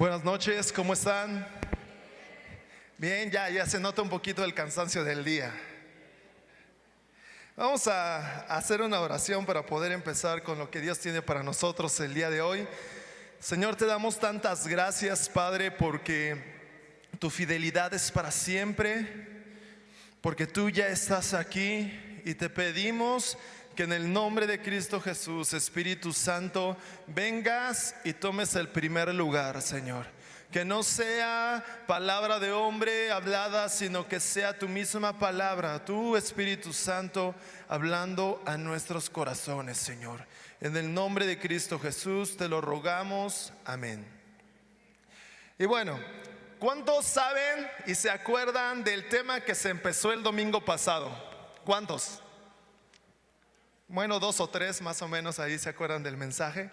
Buenas noches, ¿cómo están? Bien, ya se nota un poquito el cansancio del día. Vamos a hacer una oración para poder empezar con lo que Dios tiene para nosotros el día de hoy. Señor, te damos tantas gracias, Padre, porque tu fidelidad es para siempre, porque tú ya estás aquí y te pedimos que en el nombre de Cristo Jesús, Espíritu Santo, vengas y tomes el primer lugar, Señor. Que no sea palabra de hombre hablada, sino que sea tu misma palabra, tu Espíritu Santo, hablando a nuestros corazones, Señor. En el nombre de Cristo Jesús te lo rogamos, amén. Y bueno, ¿cuántos saben y se acuerdan del tema que se empezó el domingo pasado? ¿Cuántos? Bueno, 2 o 3 más o menos ahí se acuerdan del mensaje.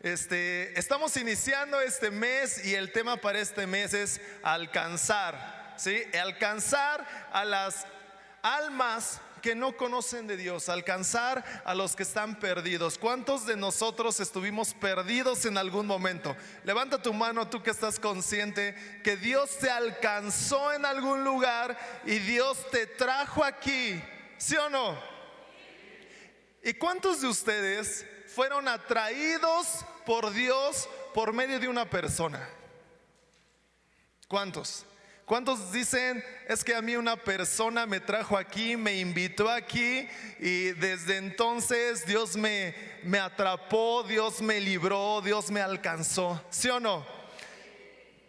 Estamos iniciando este mes y el tema para este mes es alcanzar, ¿sí? Alcanzar a las almas que no conocen de Dios, alcanzar a los que están perdidos. ¿Cuántos de nosotros estuvimos perdidos en algún momento? Levanta tu mano, tú que estás consciente que Dios te alcanzó en algún lugar y Dios te trajo aquí, ¿sí o no? ¿Y cuántos de ustedes fueron atraídos por Dios por medio de una persona? ¿Cuántos? ¿Cuántos dicen, es que a mí una persona me trajo aquí, me invitó aquí y desde entonces Dios me atrapó, Dios me libró, Dios me alcanzó? ¿Sí o no?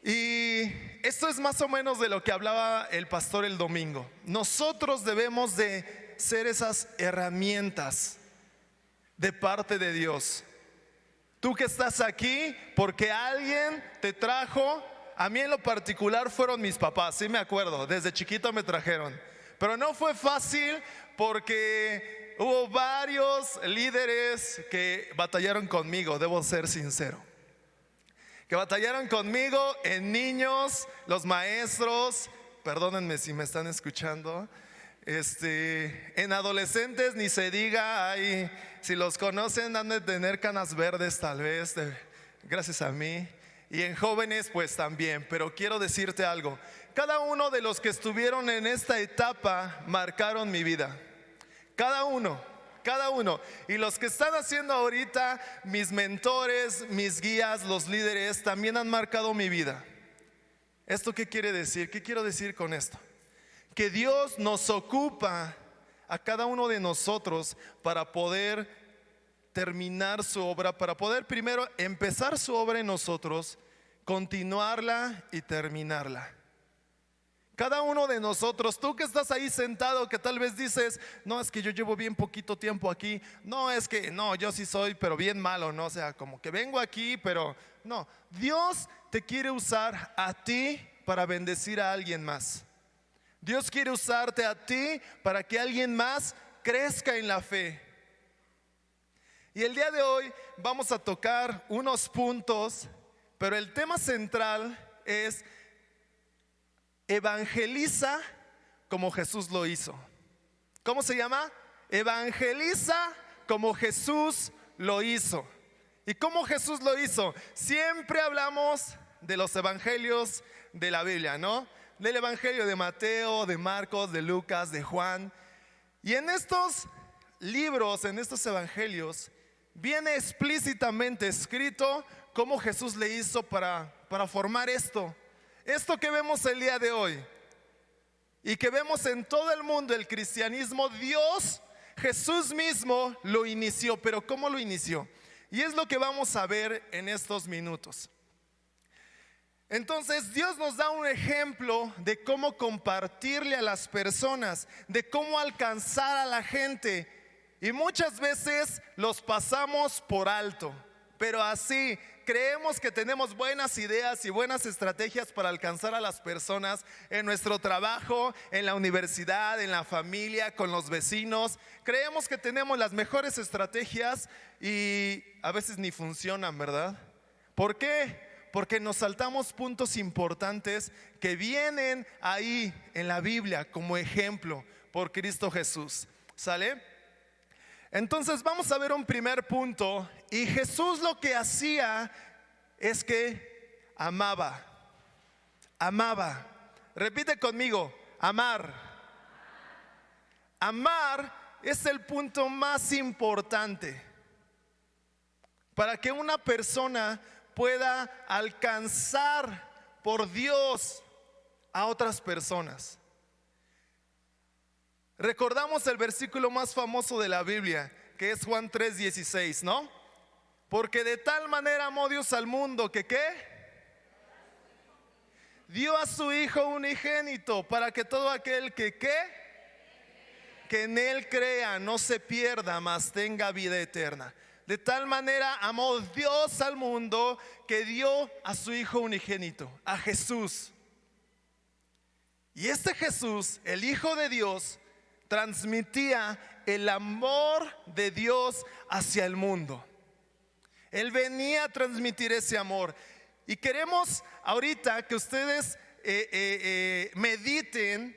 Y esto es más o menos de lo que hablaba el pastor el domingo. Nosotros debemos de ser esas herramientas de parte de Dios. Tú que estás aquí porque alguien te trajo. A mí en lo particular fueron mis papás, sí me acuerdo, desde chiquito me trajeron. Pero no fue fácil porque hubo varios líderes que batallaron conmigo, debo ser sincero. Que batallaron conmigo en niños, los maestros, perdónenme si me están escuchando. En adolescentes ni se diga, si los conocen han de tener canas verdes tal vez, gracias a mí. Y en jóvenes pues también, pero quiero decirte algo, cada uno de los que estuvieron en esta etapa marcaron mi vida, cada uno. Y los que están haciendo ahorita, mis mentores, mis guías, los líderes, también han marcado mi vida. ¿Esto qué quiere decir? ¿Qué quiero decir con esto? Que Dios nos ocupa a cada uno de nosotros para poder terminar su obra, para poder primero empezar su obra en nosotros, continuarla y terminarla. Cada uno de nosotros, tú que estás ahí sentado, que tal vez dices, no, es que yo llevo bien poquito tiempo aquí, no, es que no, yo sí soy, pero bien malo, ¿no? O sea, como que vengo aquí, pero no, Dios te quiere usar a ti para bendecir a alguien más. Dios quiere usarte a ti para que alguien más crezca en la fe. Y el día de hoy vamos a tocar unos puntos, pero el tema central es evangeliza como Jesús lo hizo. ¿Cómo se llama? Evangeliza como Jesús lo hizo. ¿Y cómo Jesús lo hizo? Siempre hablamos de los evangelios de la Biblia, ¿no? Del evangelio de Mateo, de Marcos, de Lucas, de Juan. Y en estos libros, en estos evangelios, viene explícitamente escrito cómo Jesús le hizo para formar esto que vemos el día de hoy y que vemos en todo el mundo, el cristianismo. Dios, Jesús mismo lo inició. Pero ¿cómo lo inició? Y es lo que vamos a ver en estos minutos. Entonces Dios nos da un ejemplo de cómo compartirle a las personas, de cómo alcanzar a la gente. Y muchas veces los pasamos por alto, pero así creemos que tenemos buenas ideas y buenas estrategias para alcanzar a las personas en nuestro trabajo, en la universidad, en la familia, con los vecinos. Creemos que tenemos las mejores estrategias y a veces ni funcionan, ¿verdad? ¿Por qué? Porque nos saltamos puntos importantes que vienen ahí en la Biblia como ejemplo por Cristo Jesús. ¿Sale? Entonces vamos a ver un primer punto. Y Jesús lo que hacía es que amaba, amaba. Repite conmigo, amar. Amar es el punto más importante para que una persona pueda alcanzar por Dios a otras personas. Recordamos el versículo más famoso de la Biblia, que es Juan 3:16, ¿no? Porque de tal manera amó Dios al mundo que ¿qué? Dio a su Hijo unigénito para que todo aquel que ¿qué? Que en Él crea no se pierda, mas tenga vida eterna. De tal manera amó Dios al mundo que dio a su Hijo unigénito, a Jesús. Y este Jesús, el Hijo de Dios, transmitía el amor de Dios hacia el mundo. Él venía a transmitir ese amor. Y queremos ahorita que ustedes mediten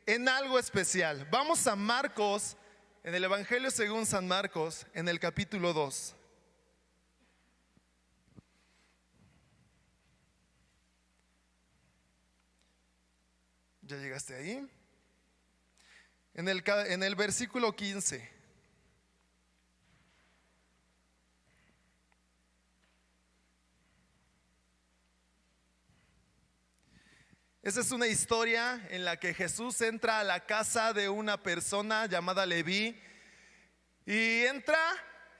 en algo especial. Vamos a Marcos, en el Evangelio según San Marcos, en el capítulo 2. ¿Ya llegaste ahí? En el versículo 15. Esa es una historia en la que Jesús entra a la casa de una persona llamada Leví y entra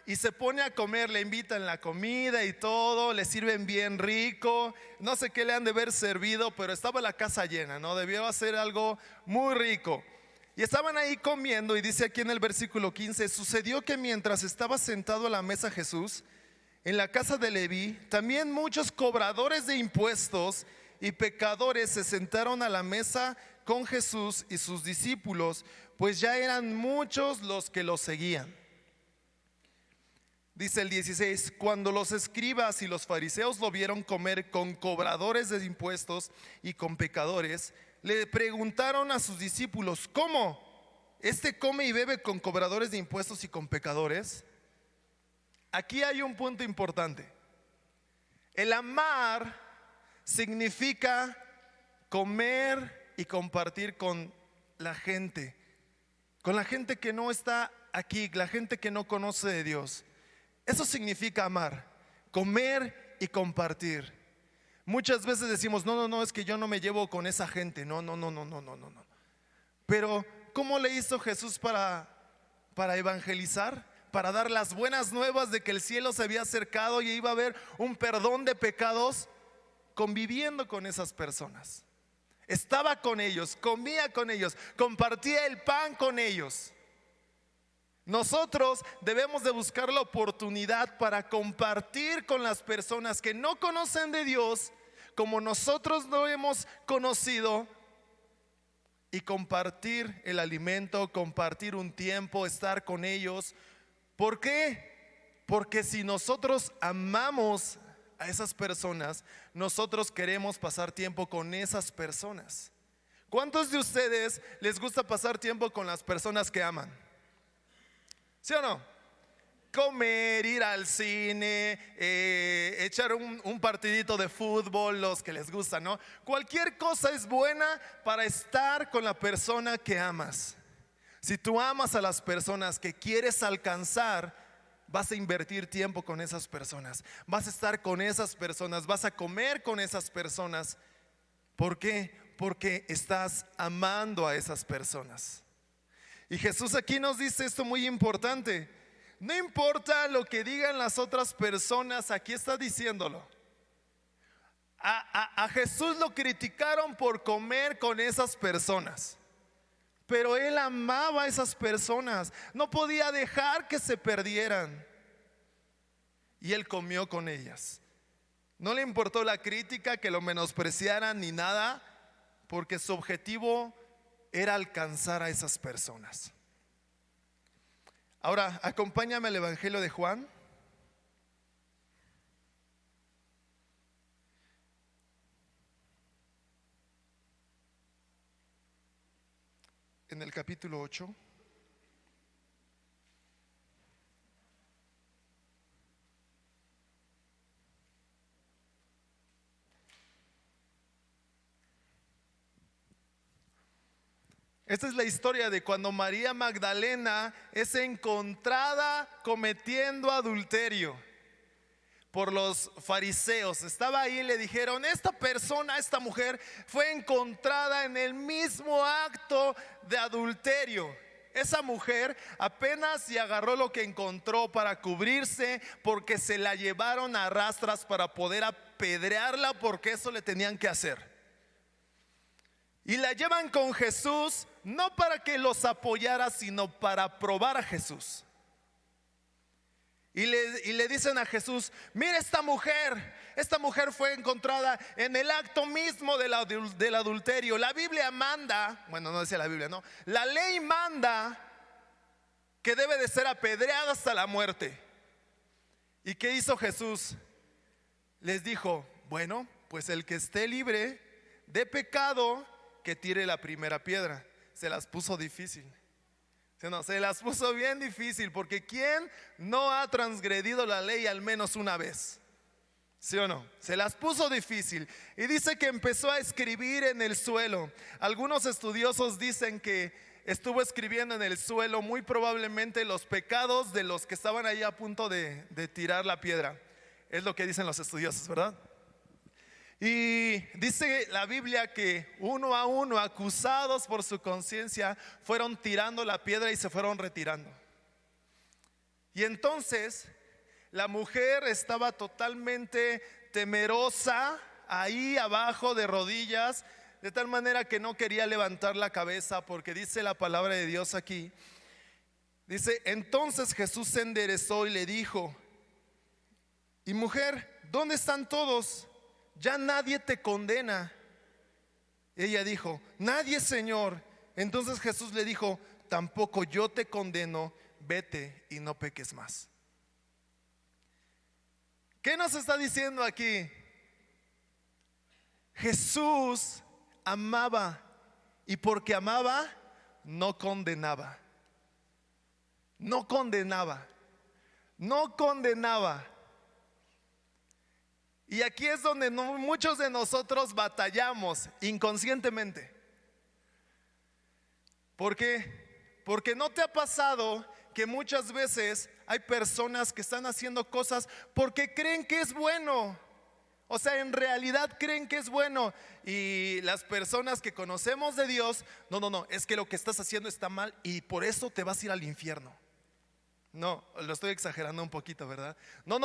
y se pone a comer, le invitan la comida y todo, le sirven bien rico, no sé qué le han de haber servido, pero estaba la casa llena, ¿no? Debió hacer algo muy rico. Y estaban ahí comiendo y dice aquí en el versículo 15, sucedió que mientras estaba sentado a la mesa Jesús, en la casa de Leví, también muchos cobradores de impuestos y pecadores se sentaron a la mesa con Jesús y sus discípulos, pues ya eran muchos los que lo seguían. Dice el 16, cuando los escribas y los fariseos lo vieron comer con cobradores de impuestos y con pecadores, le preguntaron a sus discípulos, ¿cómo? ¿Este come y bebe con cobradores de impuestos y con pecadores? Aquí hay un punto importante. El amar significa comer y compartir con la gente que no está aquí, la gente que no conoce de Dios. Eso significa amar, comer y compartir. Muchas veces decimos, no, es que yo no me llevo con esa gente. No. Pero ¿cómo le hizo Jesús para evangelizar? Para dar las buenas nuevas de que el cielo se había acercado y iba a haber un perdón de pecados, conviviendo con esas personas. Estaba con ellos, comía con ellos, compartía el pan con ellos. Nosotros debemos de buscar la oportunidad para compartir con las personas que no conocen de Dios como nosotros lo hemos conocido, y compartir el alimento, compartir un tiempo, estar con ellos. ¿Por qué? Porque si nosotros amamos a esas personas, nosotros queremos pasar tiempo con esas personas. ¿Cuántos de ustedes les gusta pasar tiempo con las personas que aman? ¿Sí o no? Comer, ir al cine, echar un partidito de fútbol, los que les gusta, ¿no? Cualquier cosa es buena para estar con la persona que amas. Si tú amas a las personas que quieres alcanzar, vas a invertir tiempo con esas personas, vas a estar con esas personas, vas a comer con esas personas. ¿Por qué? Porque estás amando a esas personas. Y Jesús aquí nos dice esto muy importante. No importa lo que digan las otras personas, aquí está diciéndolo. A Jesús lo criticaron por comer con esas personas, pero Él amaba a esas personas, no podía dejar que se perdieran. Y Él comió con ellas. No le importó la crítica, que lo menospreciaran ni nada, porque su objetivo era alcanzar a esas personas. Ahora, acompáñame al Evangelio de Juan. En el capítulo 8. Esta es la historia de cuando María Magdalena es encontrada cometiendo adulterio por los fariseos. Estaba ahí y le dijeron: esta persona, esta mujer fue encontrada en el mismo acto de adulterio. Esa mujer apenas si agarró lo que encontró para cubrirse, porque se la llevaron a rastras para poder apedrearla, porque eso le tenían que hacer. Y la llevan con Jesús, no para que los apoyara, sino para probar a Jesús. Y le dicen a Jesús: mira, esta mujer fue encontrada en el acto mismo del adulterio. La Biblia manda, bueno, no decía la Biblia, no, la ley manda que debe de ser apedreada hasta la muerte. ¿Y qué hizo Jesús? Les dijo: bueno, pues el que esté libre de pecado, que tire la primera piedra. Se las puso difícil. No, se las puso bien difícil, porque ¿quién no ha transgredido la ley al menos una vez? ¿Sí o no? Se las puso difícil. Y dice que empezó a escribir en el suelo. Algunos estudiosos dicen que estuvo escribiendo en el suelo muy probablemente los pecados de los que estaban ahí a punto de tirar la piedra. Es lo que dicen los estudiosos, ¿verdad? Y dice la Biblia que uno a uno, acusados por su conciencia, fueron tirando la piedra y se fueron retirando. Y entonces la mujer estaba totalmente temerosa, ahí abajo de rodillas, de tal manera que no quería levantar la cabeza, porque dice la palabra de Dios aquí. Dice: entonces Jesús se enderezó y le dijo: y mujer, ¿dónde están todos? Ya nadie te condena. Ella dijo: nadie, Señor. Entonces Jesús le dijo: tampoco yo te condeno, vete y no peques más. ¿Qué nos está diciendo aquí? Jesús amaba, y porque amaba, no condenaba. No condenaba. No condenaba. Y aquí es donde muchos de nosotros batallamos inconscientemente. ¿Por qué? Porque ¿no te ha pasado que muchas veces hay personas que están haciendo cosas porque creen que es bueno? O sea, en realidad creen que es bueno. Y las personas que conocemos de Dios: no, es que lo que estás haciendo está mal y por eso te vas a ir al infierno. No, lo estoy exagerando un poquito, ¿verdad? No,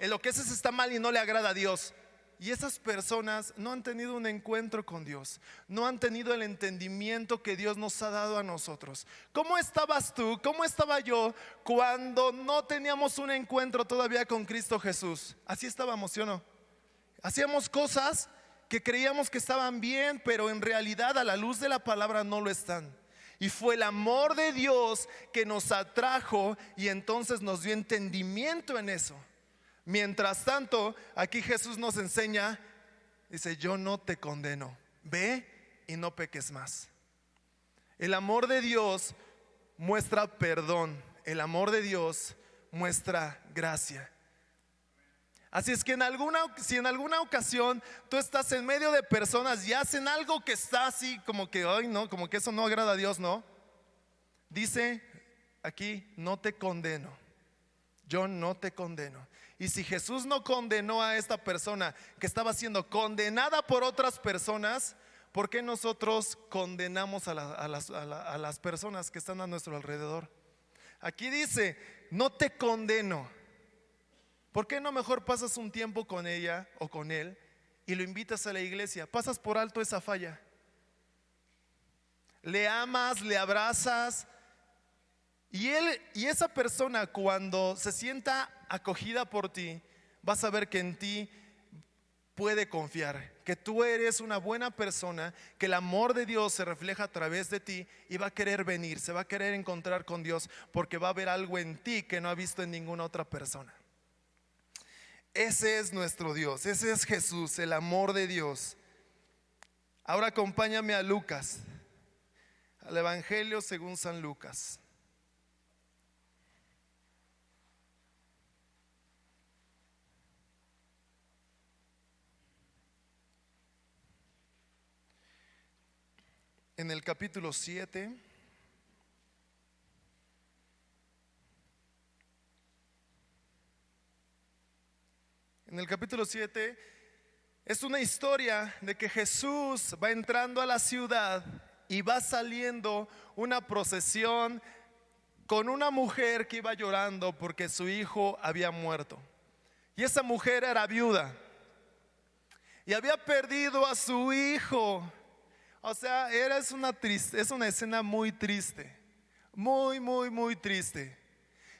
en lo que haces está mal y no le agrada a Dios. Y esas personas no han tenido un encuentro con Dios, no han tenido el entendimiento que Dios nos ha dado a nosotros. ¿Cómo estabas tú? ¿Cómo estaba yo cuando no teníamos un encuentro todavía con Cristo Jesús? Así estábamos, ¿sí o no? Hacíamos cosas que creíamos que estaban bien, pero en realidad a la luz de la palabra no lo están. Y fue el amor de Dios que nos atrajo y entonces nos dio entendimiento en eso. Mientras tanto, aquí Jesús nos enseña, dice: yo no te condeno, ve y no peques más. El amor de Dios muestra perdón. El amor de Dios muestra gracia. Así es que si en alguna ocasión tú estás en medio de personas y hacen algo que está así como que, ay no, como que eso no agrada a Dios, ¿no? Dice aquí: no te condeno, yo no te condeno. Y si Jesús no condenó a esta persona que estaba siendo condenada por otras personas, ¿por qué nosotros condenamos a las personas que están a nuestro alrededor? Aquí dice: no te condeno. ¿Por qué no mejor pasas un tiempo con ella o con él y lo invitas a la iglesia? Pasas por alto esa falla. Le amas, le abrazas. Y esa persona, cuando se sienta acogida por ti, vas a ver que en ti puede confiar, que tú eres una buena persona, que el amor de Dios se refleja a través de ti y va a querer venir, se va a querer encontrar con Dios, porque va a ver algo en ti que no ha visto en ninguna otra persona. Ese es nuestro Dios, ese es Jesús, el amor de Dios. Ahora acompáñame a Lucas, al Evangelio según San Lucas. en el capítulo 7. En el capítulo 7 es una historia de que Jesús va entrando a la ciudad y va saliendo una procesión con una mujer que iba llorando porque su hijo había muerto. Y esa mujer era viuda y había perdido a su hijo. O sea, es una escena muy triste, muy triste.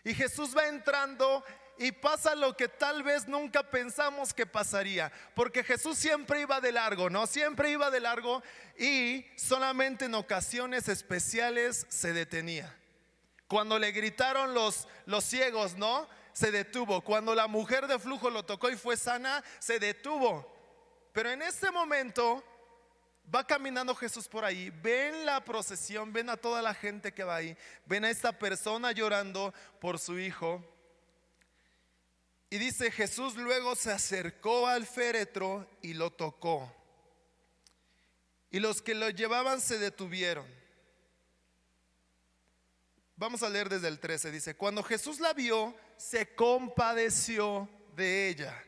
Y Jesús va entrando y pasa lo que tal vez nunca pensamos que pasaría, porque Jesús siempre iba de largo, ¿no? Siempre iba de largo y solamente en ocasiones especiales se detenía. Cuando le gritaron los ciegos, ¿no? Se detuvo. Cuando la mujer de flujo lo tocó y fue sana, se detuvo. Pero en este momento va caminando Jesús por ahí, ven la procesión, ven a toda la gente que va ahí, ven a esta persona llorando por su hijo. Y dice, Jesús luego se acercó al féretro y lo tocó. Y los que lo llevaban se detuvieron. Vamos a leer desde el 13, dice, cuando Jesús la vio, se compadeció de ella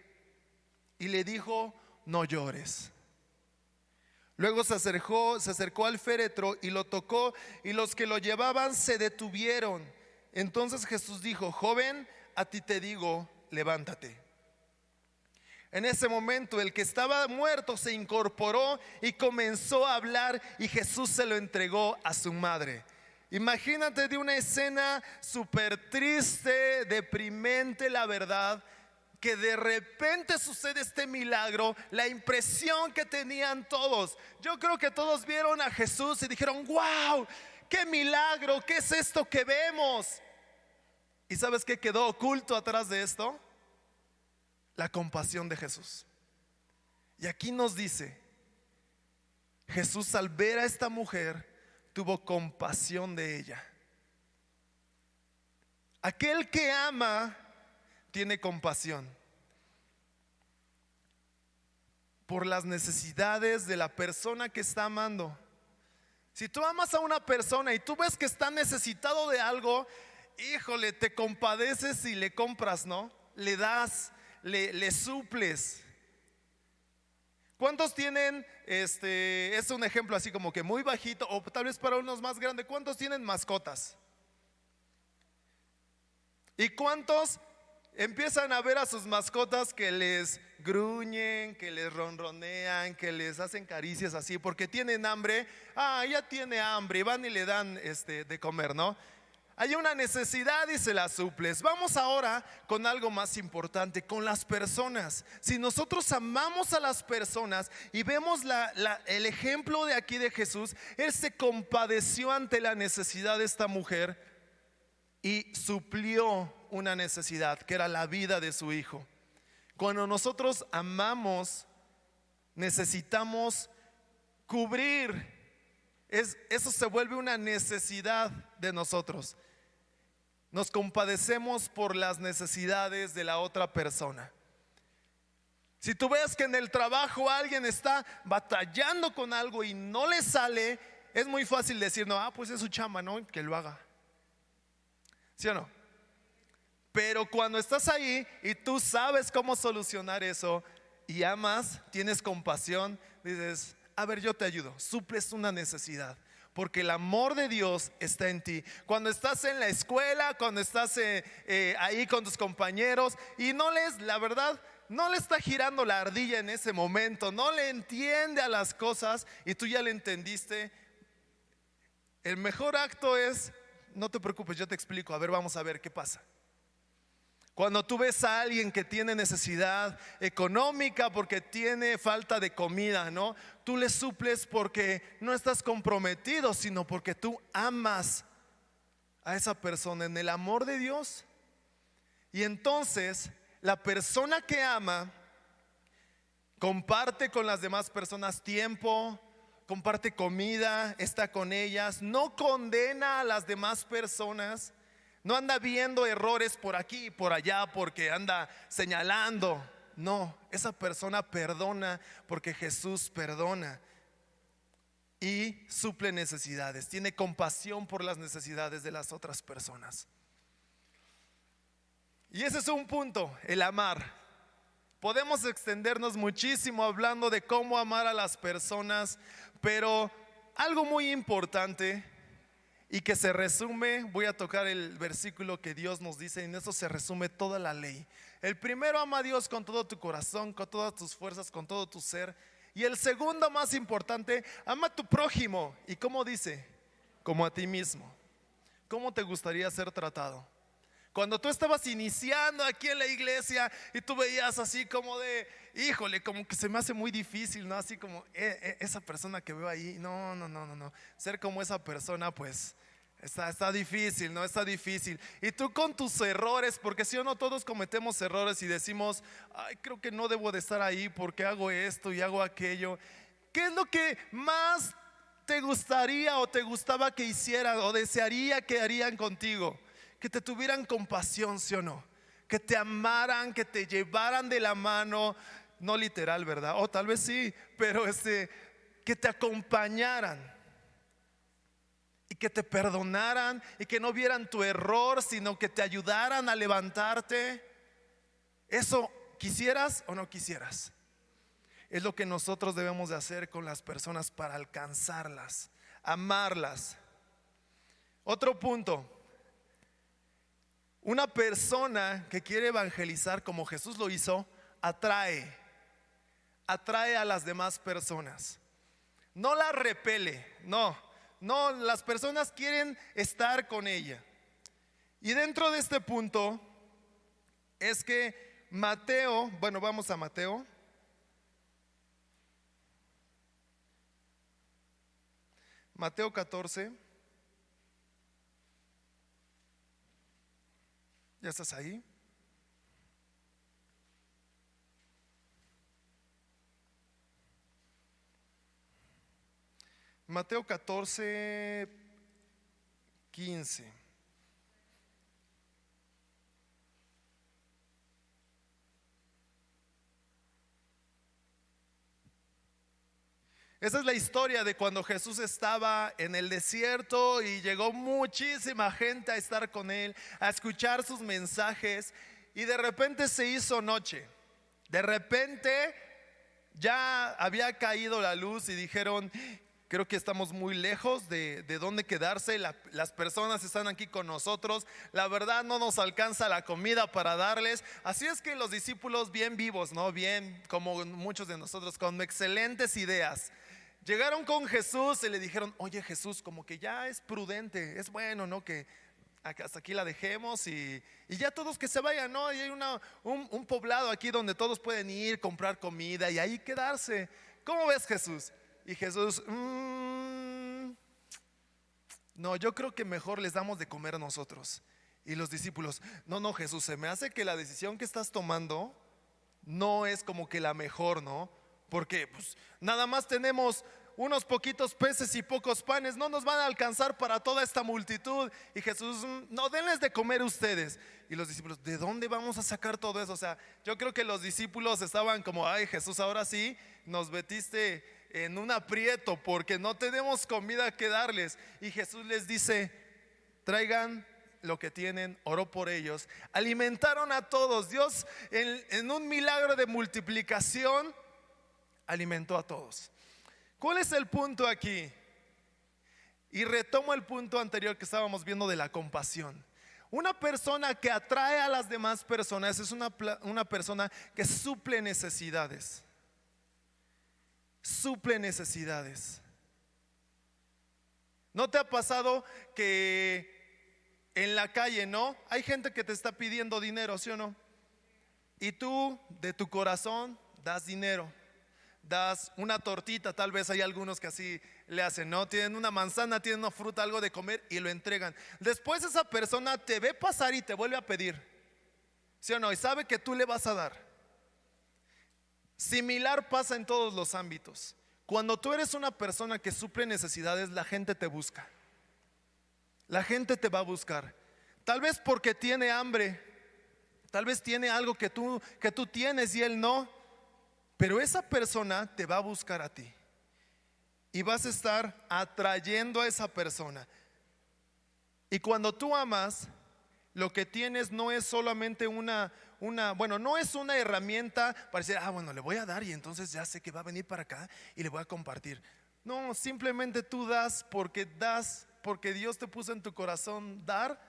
y le dijo, no llores. Luego se acercó al féretro y lo tocó, y los que lo llevaban se detuvieron. Entonces Jesús dijo, joven, a ti te digo, levántate. En ese momento el que estaba muerto se incorporó y comenzó a hablar, y Jesús se lo entregó a su madre. Imagínate de una escena súper triste, deprimente, la verdad, que de repente sucede este milagro. La impresión que tenían todos, yo creo que todos vieron a Jesús y dijeron, wow, qué milagro, ¿qué es esto que vemos? ¿Y sabes qué quedó oculto atrás de esto? La compasión de Jesús. Y aquí nos dice, Jesús al ver a esta mujer tuvo compasión de ella. Aquel que ama tiene compasión por las necesidades de la persona que está amando. Si tú amas a una persona y tú ves que está necesitado de algo, híjole, te compadeces y le compras, ¿no? Le das, le suples. ¿Cuántos tienen, es un ejemplo así como que muy bajito, o tal vez para unos más grandes, cuántos tienen mascotas? ¿Y cuántos empiezan a ver a sus mascotas que les gruñen, que les ronronean, que les hacen caricias así porque tienen hambre? Ah, ya tiene hambre, y van y le dan de comer, ¿no? Hay una necesidad y se la suples. Vamos ahora con algo más importante, con las personas. Si nosotros amamos a las personas y vemos el ejemplo de aquí de Jesús, Él se compadeció ante la necesidad de esta mujer y suplió una necesidad que era la vida de su hijo. Cuando nosotros amamos, necesitamos cubrir. Eso se vuelve una necesidad de nosotros. Nos compadecemos por las necesidades de la otra persona. Si tú ves que en el trabajo alguien está batallando con algo y no le sale, es muy fácil decir, no, pues es su chamba, ¿no? Que lo haga. ¿Sí o no? Pero cuando estás ahí y tú sabes cómo solucionar eso y amas, tienes compasión, dices, a ver, yo te ayudo, suples una necesidad, porque el amor de Dios está en ti. Cuando estás en la escuela, cuando estás ahí con tus compañeros y la verdad, no le está girando la ardilla en ese momento, no le entiende a las cosas y tú ya le entendiste, el mejor acto es, no te preocupes, yo te explico, a ver, vamos a ver qué pasa. Cuando tú ves a alguien que tiene necesidad económica porque tiene falta de comida, ¿no? Tú le suples porque no estás comprometido, sino porque tú amas a esa persona en el amor de Dios. Y entonces la persona que ama comparte con las demás personas tiempo, comparte comida, está con ellas, no condena a las demás personas. No anda viendo errores por aquí y por allá porque anda señalando. No, esa persona perdona porque Jesús perdona. y suple necesidades, tiene compasión por las necesidades de las otras personas. Y ese es un punto, el amar. Podemos extendernos muchísimo hablando de cómo amar a las personas, pero algo muy importante y que se resume, voy a tocar el versículo que Dios nos dice, y en eso se resume toda la ley. El primero, ama a Dios con todo tu corazón, con todas tus fuerzas, con todo tu ser. Y el segundo, más importante, ama a tu prójimo. ¿Y cómo dice? Como a ti mismo. ¿Cómo te gustaría ser tratado? Cuando tú estabas iniciando aquí en la iglesia y tú veías así como de, híjole, como que se me hace muy difícil, ¿no? Así como esa persona que veo ahí, no. Ser como esa persona, pues está difícil, ¿no? Está difícil. Y tú con tus errores, porque si o no todos cometemos errores y decimos, ay, creo que no debo de estar ahí porque hago esto y hago aquello. ¿Qué es lo que más te gustaría o te gustaba que hicieran o desearía que harían contigo? Que te tuvieran compasión, ¿sí o no? Que te amaran, que te llevaran de la mano, no literal, ¿verdad? O tal vez sí, pero que te acompañaran y que te perdonaran y que no vieran tu error, sino que te ayudaran a levantarte. ¿Eso quisieras o no quisieras? Es lo que nosotros debemos de hacer con las personas para alcanzarlas, amarlas. Otro punto. Una persona que quiere evangelizar como Jesús lo hizo, atrae a las demás personas. No las repele, no, las personas quieren estar con ella. Y dentro de este punto es que Mateo, bueno, vamos a Mateo. Mateo 14. ¿Ya estás ahí? Mateo 14, 15. Esa es la historia de cuando Jesús estaba en el desierto y llegó muchísima gente a estar con él, a escuchar sus mensajes, y de repente se hizo noche. De repente ya había caído la luz y dijeron, creo que estamos muy lejos de dónde quedarse. Las personas están aquí con nosotros. La verdad no nos alcanza la comida para darles. Así es que los discípulos bien vivos, ¿no? Bien como muchos de nosotros, con excelentes ideas, llegaron con Jesús y le dijeron, oye Jesús, como que ya es prudente, es bueno, ¿no? Que hasta aquí la dejemos y ya todos que se vayan, ¿no? Y hay un poblado aquí donde todos pueden ir, comprar comida y ahí quedarse. ¿Cómo ves, Jesús? Y Jesús, no, yo creo que mejor les damos de comer nosotros. Y los discípulos, no Jesús, se me hace que la decisión que estás tomando no es como que la mejor, ¿no? Porque pues nada más tenemos unos poquitos peces y pocos panes, no nos van a alcanzar para toda esta multitud. Y Jesús, no, denles de comer ustedes. Y los discípulos, ¿de dónde vamos a sacar todo eso? O sea, yo creo que los discípulos estaban como, ay Jesús, ahora sí nos metiste en un aprieto porque no tenemos comida que darles. Y Jesús les dice, traigan lo que tienen. Oró por ellos, alimentaron a todos. Dios en un milagro de multiplicación alimentó a todos. ¿Cuál es el punto aquí? Y retomo el punto anterior que estábamos viendo de la compasión. Una persona que atrae a las demás personas es una persona que suple necesidades. Suple necesidades. ¿No te ha pasado que en la calle, no? Hay gente que te está pidiendo dinero, ¿sí o no? Y tú de tu corazón das dinero. Das una tortita, tal vez hay algunos que así le hacen, ¿no? Tienen una manzana, tienen una fruta, algo de comer y lo entregan. Después esa persona te ve pasar y te vuelve a pedir, ¿sí o no? Y sabe que tú le vas a dar. Similar pasa en todos los ámbitos. Cuando tú eres una persona que suple necesidades, la gente te busca. La gente te va a buscar. Tal vez porque tiene hambre, tal vez tiene algo que tú tienes y él no. Pero esa persona te va a buscar a ti. y vas a estar atrayendo a esa persona. Y cuando tú amas, lo que tienes no es solamente no es una herramienta para decir, bueno, le voy a dar y entonces ya sé que va a venir para acá y le voy a compartir. No, simplemente tú das, porque Dios te puso en tu corazón dar,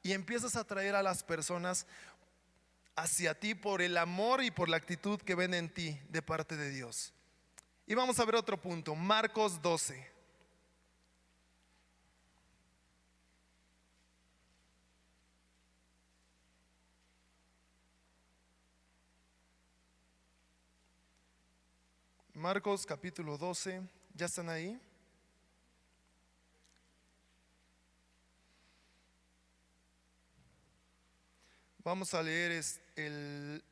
y empiezas a atraer a las personas hacia ti por el amor y por la actitud que ven en ti de parte de Dios. Y vamos a ver otro punto, Marcos 12. Marcos capítulo 12, ¿ya están ahí? Vamos a leer el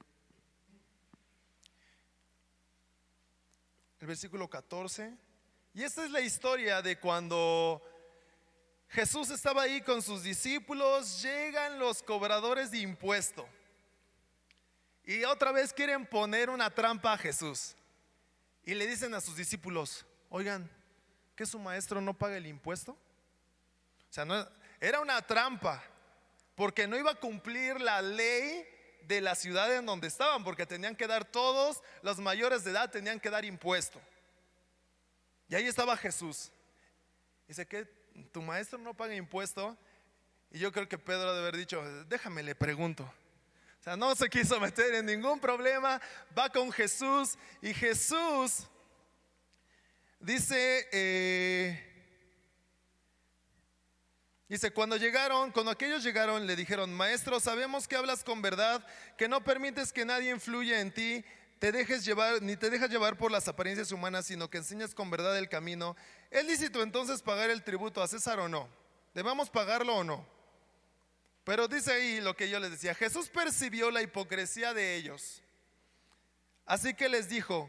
versículo 14. Y esta es la historia de cuando Jesús estaba ahí con sus discípulos. Llegan los cobradores de impuesto y otra vez quieren poner una trampa a Jesús. Y le dicen a sus discípulos: oigan, ¿que su maestro no paga el impuesto? O sea, no, era una trampa, porque no iba a cumplir la ley de la ciudad en donde estaban, porque tenían que dar, todos los mayores de edad tenían que dar impuesto. Y ahí estaba Jesús. Dice: ¿que tu maestro no paga impuesto? Y yo creo que Pedro ha de haber dicho: déjame le pregunto. O sea, no se quiso meter en ningún problema. Va con Jesús, y Jesús dice, cuando aquellos llegaron, le dijeron: maestro, sabemos que hablas con verdad, que no permites que nadie influya en ti, ni te dejas llevar por las apariencias humanas, sino que enseñas con verdad el camino. ¿Es lícito entonces pagar el tributo a César o no? ¿Debemos pagarlo o no? Pero dice ahí lo que yo les decía: Jesús percibió la hipocresía de ellos, así que les dijo: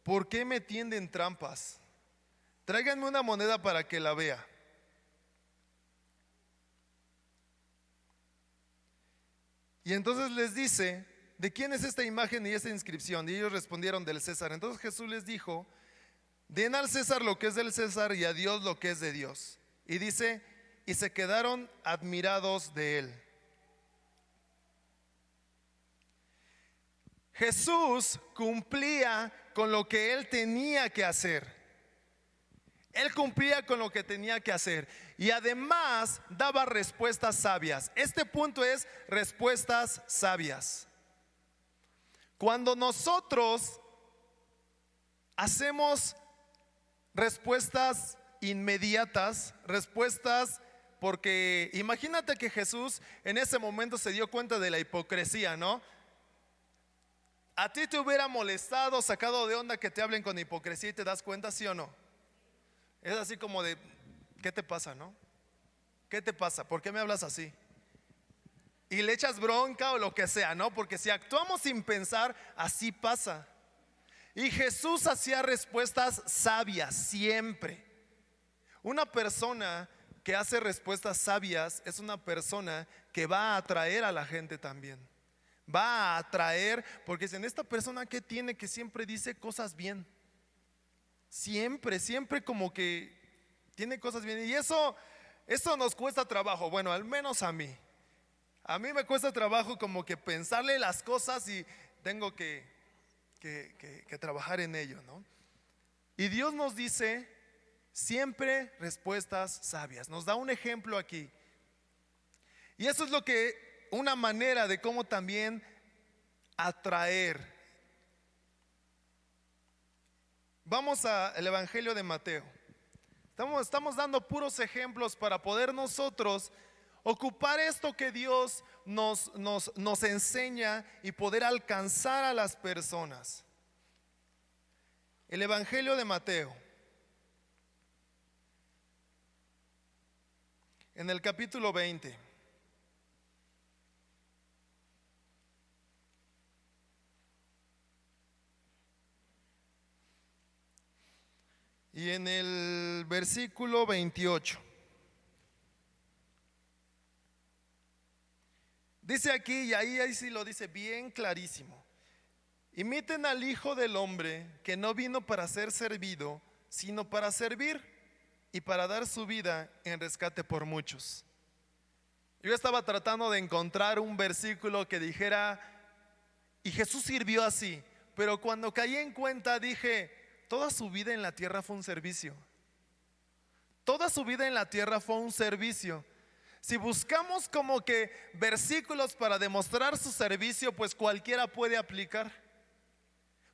¿por qué me tienden trampas? Tráiganme una moneda para que la vea. Y entonces les dice: ¿de quién es esta imagen y esta inscripción? Y ellos respondieron: del César. Entonces Jesús les dijo: den al César lo que es del César y a Dios lo que es de Dios. Y dice: y se quedaron admirados de él. Jesús cumplía con lo que él tenía que hacer. Él cumplía con lo que tenía que hacer, y además daba respuestas sabias. Este punto es respuestas sabias. Cuando nosotros hacemos respuestas inmediatas, respuestas, porque imagínate que Jesús en ese momento se dio cuenta de la hipocresía, ¿no? A ti te hubiera molestado, sacado de onda que te hablen con hipocresía, y te das cuenta, ¿sí o no? Es así como de: ¿qué te pasa, no? ¿Qué te pasa? ¿Por qué me hablas así? Y le echas bronca o lo que sea, ¿no? Porque si actuamos sin pensar, así pasa. Y Jesús hacía respuestas sabias siempre. Una persona que hace respuestas sabias es una persona que va a atraer a la gente también. Va a atraer, porque dicen: esta persona, ¿qué tiene? Que siempre dice cosas bien. Siempre como que tiene cosas bien. Y eso nos cuesta trabajo. Bueno, al menos a mí. A mí me cuesta trabajo como que pensarle las cosas, y tengo que trabajar en ello, ¿no? Y Dios nos dice siempre respuestas sabias. Nos da un ejemplo aquí. Y eso es una manera de cómo también atraer. Vamos al Evangelio de Mateo. Estamos dando puros ejemplos para poder nosotros ocupar esto que Dios nos enseña y poder alcanzar a las personas. El Evangelio de Mateo, en el capítulo 20. Y en el versículo 28. Dice aquí, y ahí sí lo dice bien clarísimo: imiten al Hijo del Hombre, que no vino para ser servido, sino para servir y para dar su vida en rescate por muchos. Yo estaba tratando de encontrar un versículo que dijera, y Jesús sirvió así, pero cuando caí en cuenta dije, toda su vida en la tierra fue un servicio. Toda su vida en la tierra fue un servicio. Si buscamos como que versículos para demostrar su servicio, pues cualquiera puede aplicar.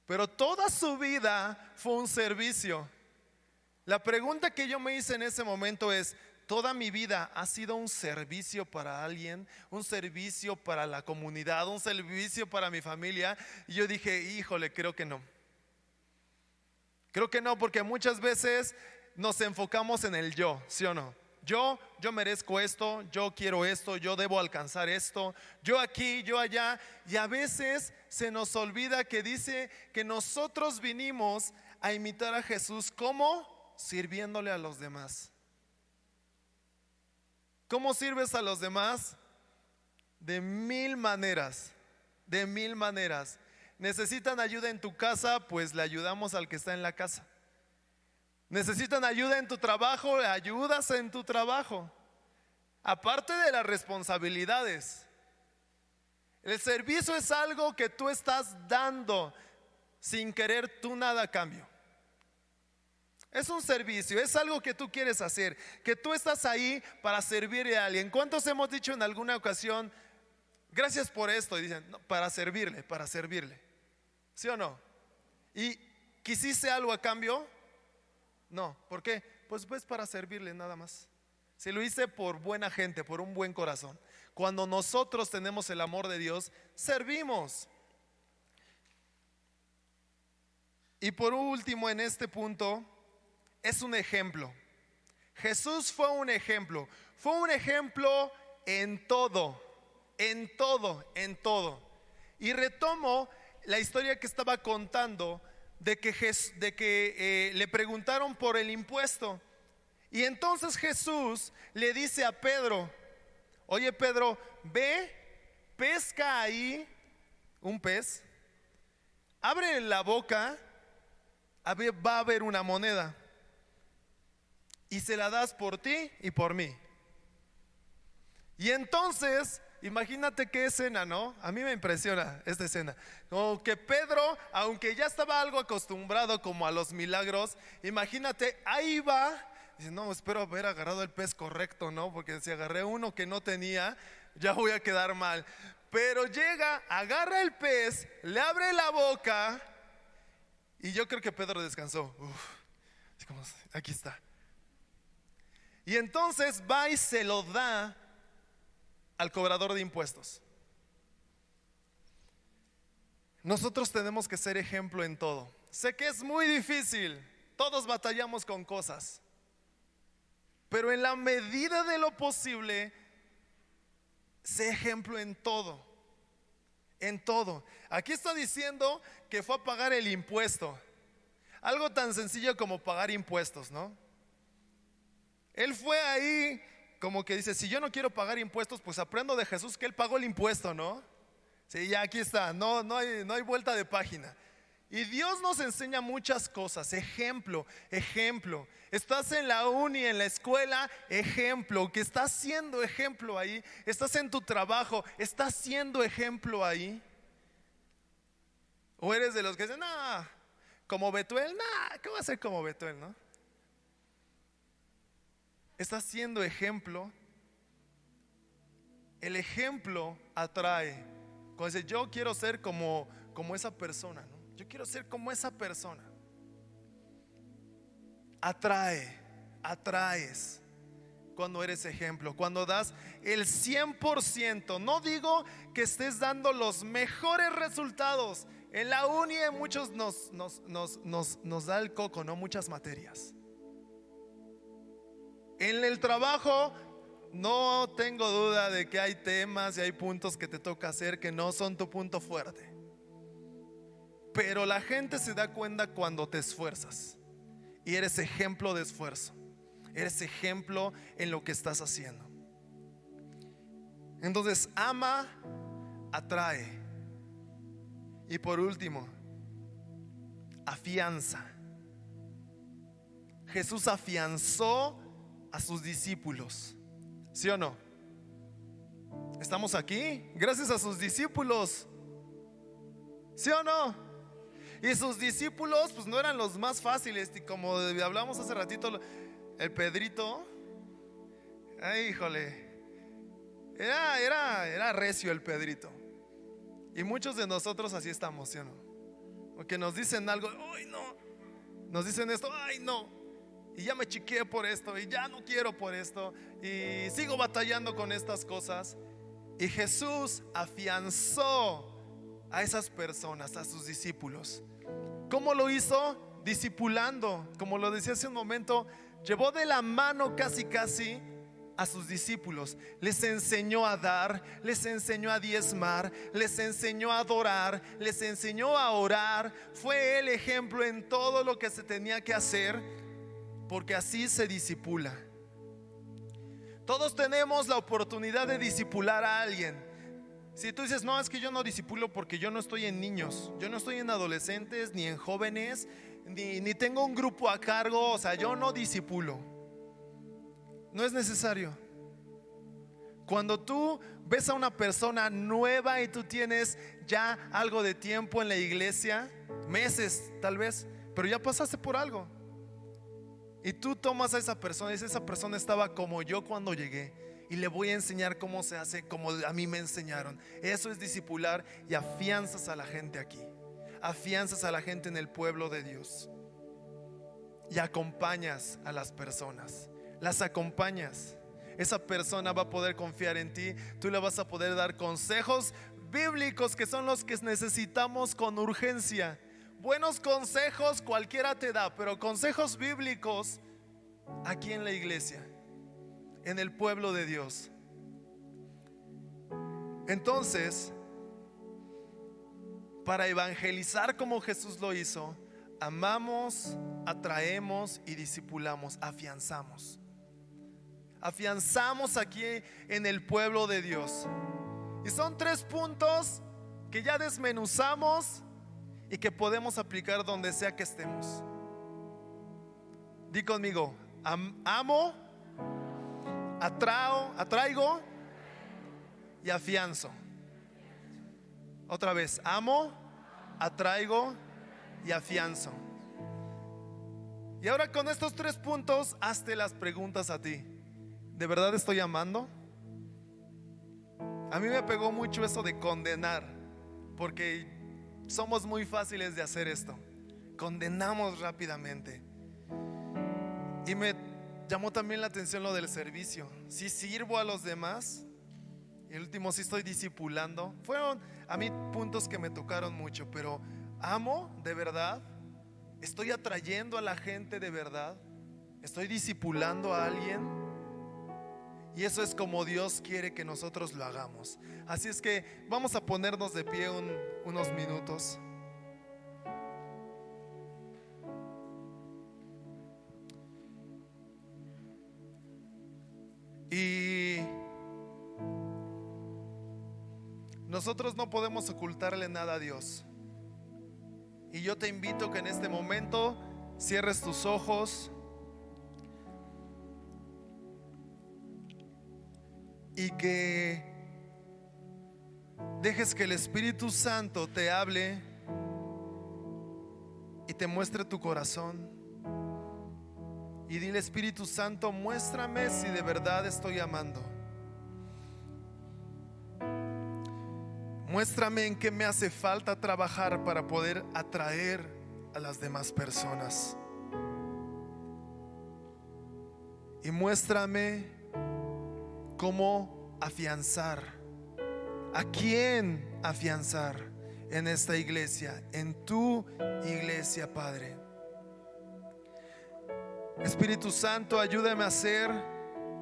Pero toda su vida fue un servicio. La pregunta que yo me hice en ese momento es, ¿toda mi vida ha sido un servicio para alguien? ¿Un servicio para la comunidad? ¿Un servicio para mi familia? Y yo dije, híjole, creo que no. Creo que no, porque muchas veces nos enfocamos en el yo, ¿sí o no? Yo merezco esto, yo quiero esto, yo debo alcanzar esto, yo aquí, yo allá. Y a veces se nos olvida que dice que nosotros vinimos a imitar a Jesús. ¿Cómo? Sirviéndole a los demás. ¿Cómo sirves a los demás? De mil maneras, de mil maneras. ¿Necesitan ayuda en tu casa? Pues le ayudamos al que está en la casa. ¿Necesitan ayuda en tu trabajo? Le ayudas en tu trabajo. Aparte de las responsabilidades, el servicio es algo que tú estás dando sin querer tú nada a cambio. Es un servicio, es algo que tú quieres hacer, que tú estás ahí para servirle a alguien. ¿Cuántos hemos dicho en alguna ocasión, gracias por esto? Y dicen, no, para servirle. ¿Sí o no? ¿Y quisiste algo a cambio? No, ¿por qué? Pues para servirle nada más. Si lo hice por buena gente, por un buen corazón. Cuando nosotros tenemos el amor de Dios, servimos. Y por último, en este punto, es un ejemplo. Jesús fue un ejemplo. Fue un ejemplo en todo, en todo, en todo. Y retomo la historia que estaba contando de que le preguntaron por el impuesto. Y entonces Jesús le dice a Pedro, oye Pedro, ve, pesca ahí un pez, abre la boca, va a haber una moneda y se la das por ti y por mí. Y entonces, imagínate qué escena, ¿no? A mí me impresiona esta escena. Como que Pedro, aunque ya estaba algo acostumbrado como a los milagros, imagínate, ahí va. Dice, no, espero haber agarrado el pez correcto, ¿no? Porque si agarré uno que no tenía, ya voy a quedar mal. Pero llega, agarra el pez, le abre la boca y yo creo que Pedro descansó. Así como, aquí está. Y entonces va y se lo da al cobrador de impuestos. Nosotros tenemos que ser ejemplo en todo. Sé que es muy difícil, todos batallamos con cosas, pero en la medida de lo posible, sé ejemplo en todo. En todo. Aquí está diciendo que fue a pagar el impuesto. Algo tan sencillo como pagar impuestos, ¿no? Él fue ahí como que dice, si yo no quiero pagar impuestos, pues aprendo de Jesús que Él pagó el impuesto, ¿no? Sí, ya aquí está, no hay vuelta de página. Y Dios nos enseña muchas cosas, ejemplo. Estás en la uni, en la escuela, ejemplo. Que estás siendo ejemplo ahí. Estás en tu trabajo, estás siendo ejemplo ahí. O eres de los que dicen, no, como Betuel, no, ¿qué va a ser como Betuel, no? Estás siendo ejemplo. El ejemplo atrae. Cuando dice, yo quiero ser como esa persona, ¿no? Yo quiero ser como esa persona. Atraes cuando eres ejemplo, cuando das el 100%. No digo que estés dando los mejores resultados. En la uni muchos nos da el coco, ¿no? Muchas materias. En el trabajo no tengo duda de que hay temas y hay puntos que te toca hacer que no son tu punto fuerte. Pero la gente se da cuenta cuando te esfuerzas y eres ejemplo de esfuerzo. Eres ejemplo en lo que estás haciendo. Entonces, ama, atrae. Y por último, afianza. Jesús afianzó a sus discípulos. ¿Sí o no? ¿Estamos aquí? Gracias a sus discípulos. ¿Sí o no? Y sus discípulos pues no eran los más fáciles. Y como hablamos hace ratito, el Pedrito, ay, híjole, era recio el Pedrito. Y muchos de nosotros así estamos, ¿sí o no? Porque nos dicen algo, ay no, nos dicen esto, ay no, y ya me chiqué por esto, y ya no quiero por esto, y sigo batallando con estas cosas. Y Jesús afianzó a esas personas, a sus discípulos. ¿Cómo lo hizo? Discipulando. Como lo decía hace un momento, llevó de la mano casi a sus discípulos. Les enseñó a dar, les enseñó a diezmar, les enseñó a adorar, les enseñó a orar. Fue el ejemplo en todo lo que se tenía que hacer, porque así se discipula. Todos tenemos la oportunidad de discipular a alguien. Si tú dices, no, es que yo no discipulo porque yo no estoy en niños, yo no estoy en adolescentes, ni en jóvenes, ni tengo un grupo a cargo, o sea, yo no discipulo. No es necesario. Cuando tú ves a una persona nueva y tú tienes ya algo de tiempo en la iglesia, meses tal vez, pero ya pasaste por algo, y tú tomas a esa persona y dices, esa persona estaba como yo cuando llegué, y le voy a enseñar cómo se hace como a mí me enseñaron. Eso es discipular, y afianzas a la gente aquí, afianzas a la gente en el pueblo de Dios, y acompañas a las personas, las acompañas. Esa persona va a poder confiar en ti, tú le vas a poder dar consejos bíblicos, que son los que necesitamos con urgencia. Buenos consejos cualquiera te da, pero consejos bíblicos aquí en la iglesia, en el pueblo de Dios. Entonces, para evangelizar como Jesús lo hizo, amamos, atraemos y discipulamos, afianzamos. Afianzamos aquí en el pueblo de Dios. Y son 3 puntos que ya desmenuzamos y que podemos aplicar donde sea que estemos. Di conmigo: amo, atraigo y afianzo. Otra vez: amo, atraigo y afianzo. Y ahora, con estos 3 puntos, hazte las preguntas a ti. ¿De verdad estoy amando? A mí me pegó mucho eso de condenar, porque somos muy fáciles de hacer esto. Condenamos rápidamente. Y me llamó también la atención lo del servicio. Si sirvo a los demás, y el último, si estoy discipulando. Fueron a mí puntos que me tocaron mucho. Pero amo de verdad, estoy atrayendo a la gente de verdad, estoy discipulando a alguien. Y eso es como Dios quiere que nosotros lo hagamos. Así es que vamos a ponernos de pie unos minutos. Y nosotros no podemos ocultarle nada a Dios. Y yo te invito que en este momento cierres tus ojos y que dejes que el Espíritu Santo te hable y te muestre tu corazón. Y dile: Espíritu Santo, muéstrame si de verdad estoy amando. Muéstrame en qué me hace falta trabajar para poder atraer a las demás personas. Y muéstrame cómo afianzar, a quién afianzar en esta iglesia, en tu iglesia, Padre. Espíritu Santo, ayúdame a ser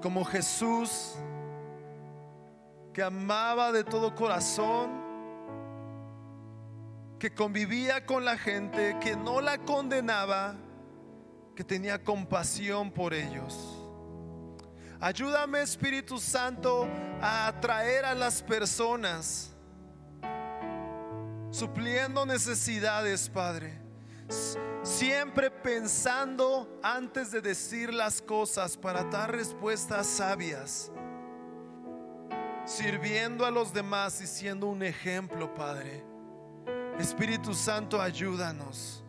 como Jesús, que amaba de todo corazón, que convivía con la gente, que no la condenaba, que tenía compasión por ellos. Ayúdame, Espíritu Santo, a atraer a las personas, supliendo necesidades, Padre, siempre pensando antes de decir las cosas para dar respuestas sabias, sirviendo a los demás y siendo un ejemplo, Padre. Espíritu Santo, ayúdanos.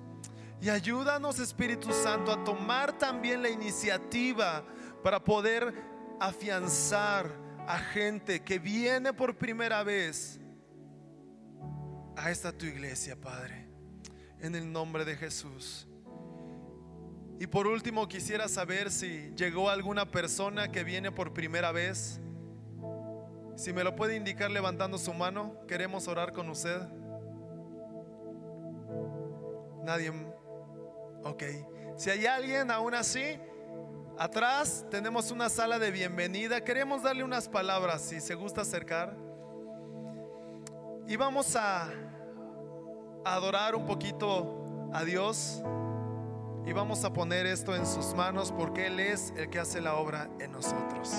Y ayúdanos, Espíritu Santo, a tomar también la iniciativa para poder afianzar a gente que viene por primera vez a esta tu iglesia, Padre, en el nombre de Jesús. Y por último, quisiera saber si llegó alguna persona que viene por primera vez. Si me lo puede indicar levantando su mano, queremos orar con usted. Nadie. Ok. Si hay alguien aún así, atrás tenemos una sala de bienvenida. Queremos darle unas palabras, si se gusta acercar. Y vamos a adorar un poquito a Dios. Y vamos a poner esto en sus manos, porque Él es el que hace la obra en nosotros.